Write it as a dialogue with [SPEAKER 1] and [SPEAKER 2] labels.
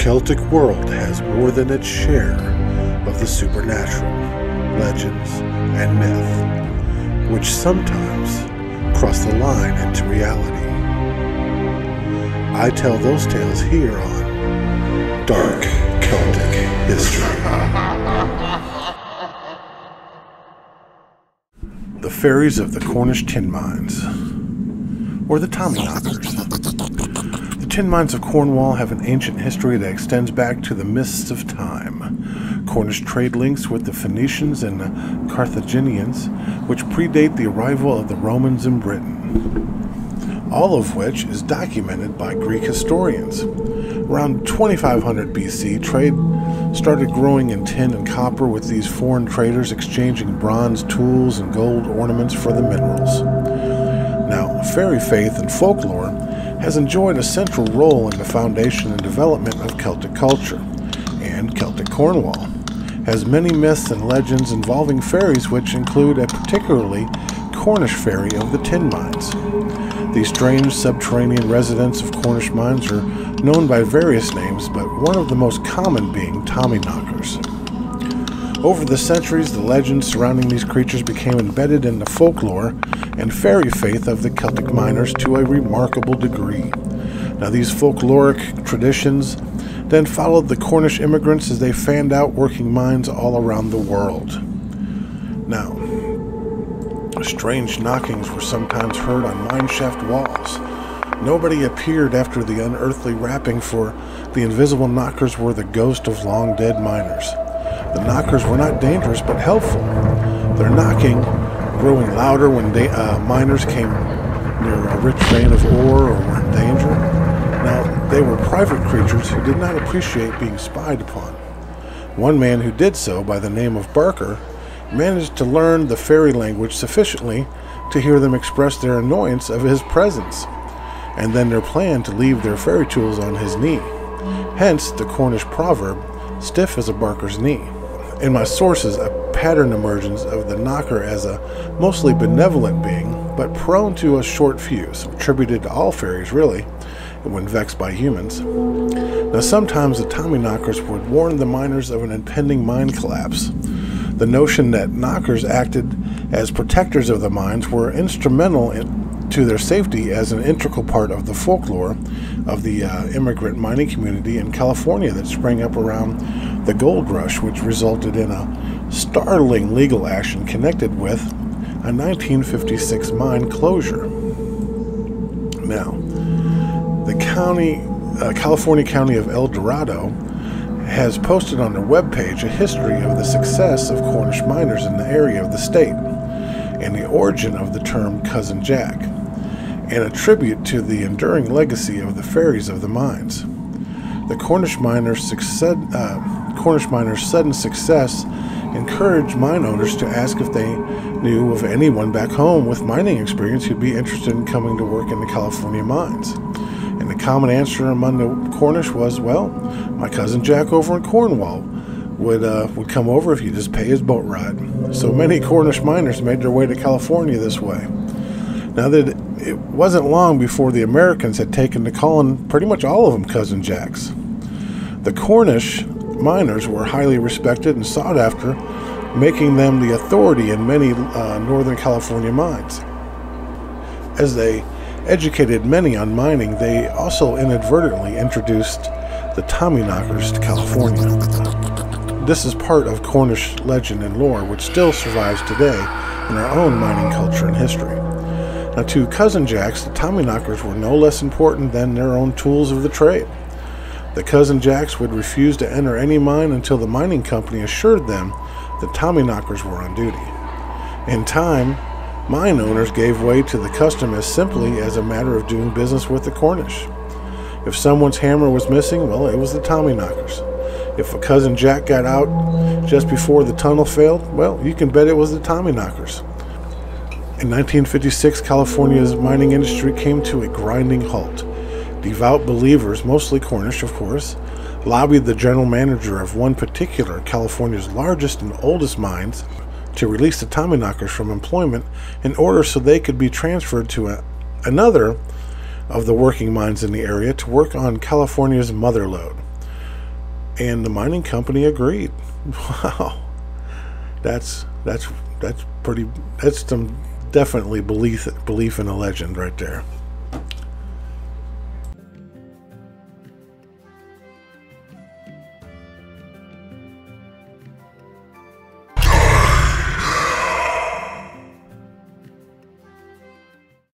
[SPEAKER 1] Celtic world has more than its share of the supernatural, legends, and myth, which sometimes cross the line into reality. I tell those tales here on Dark Celtic History. The Faeries of the Cornish tin mines, or the TommyKnockers. The tin mines of Cornwall have an ancient history that extends back to the mists of time. Cornish trade links with the Phoenicians and Carthaginians, which predate the arrival of the Romans in Britain, all of which is documented by Greek historians. Around 2500 BC, trade started growing in tin and copper, with these foreign traders exchanging bronze tools and gold ornaments for the minerals. Now, fairy faith and folklore has enjoyed a central role in the foundation and development of Celtic culture, and Celtic Cornwall has many myths and legends involving fairies, which include a particularly Cornish Faerie of the tin mines. These strange subterranean residents of Cornish mines are known by various names, but one of the most common being TommyKnockers. Over the centuries, the legends surrounding these creatures became embedded in the folklore and fairy faith of the Celtic miners to a remarkable degree. Now, these folkloric traditions then followed the Cornish immigrants as they fanned out, working mines all around the world. Now, strange knockings were sometimes heard on mineshaft walls. Nobody appeared after the unearthly rapping, for the invisible knockers were the ghost of long-dead miners. The knockers were not dangerous, but helpful, their knocking growing louder when miners came near a rich vein of ore or were in danger. Now, they were private creatures who did not appreciate being spied upon. One man who did so, by the name of Barker, managed to learn the fairy language sufficiently to hear them express their annoyance of his presence, and then their plan to leave their fairy tools on his knee. Hence the Cornish proverb, "Stiff as a Barker's knee." In my sources, a pattern emerges of the knocker as a mostly benevolent being, but prone to a short fuse, attributed to all fairies really, when vexed by humans. Now, sometimes the TommyKnockers would warn the miners of an impending mine collapse. The notion that knockers acted as protectors of the mines were instrumental to their safety as an integral part of the folklore of the immigrant mining community in California that sprang up around the gold rush, which resulted in a startling legal action connected with a 1956 mine closure. Now, the California County of El Dorado has posted on their webpage a history of the success of Cornish miners in the area of the state and the origin of the term Cousin Jack, and a tribute to the enduring legacy of the fairies of the mines. The Cornish miners' sudden success encouraged mine owners to ask if they knew of anyone back home with mining experience who'd be interested in coming to work in the California mines. And the common answer among the Cornish was, well, my cousin Jack over in Cornwall would come over if you just pay his boat ride. So many Cornish miners made their way to California this way. Now, that it wasn't long before the Americans had taken to calling pretty much all of them Cousin Jacks. The Cornish miners were highly respected and sought after, making them the authority in many Northern California mines. As they educated many on mining, they also inadvertently introduced the TommyKnockers to California. This is part of Cornish legend and lore, which still survives today in our own mining culture and history. Now, to Cousin Jacks, the TommyKnockers were no less important than their own tools of the trade. The Cousin Jacks would refuse to enter any mine until the mining company assured them that TommyKnockers were on duty. In time, mine owners gave way to the custom as simply as a matter of doing business with the Cornish. If someone's hammer was missing, well, it was the TommyKnockers. If a Cousin Jack got out just before the tunnel failed, well, you can bet it was the TommyKnockers. In 1956, California's mining industry came to a grinding halt. Devout believers, mostly Cornish of course, lobbied the general manager of one particular California's largest and oldest mines to release the TommyKnockers from employment in order so they could be transferred to another of the working mines in the area to work on California's mother lode. And the mining company agreed. Wow. That's pretty, that's some definitely belief in a legend right there.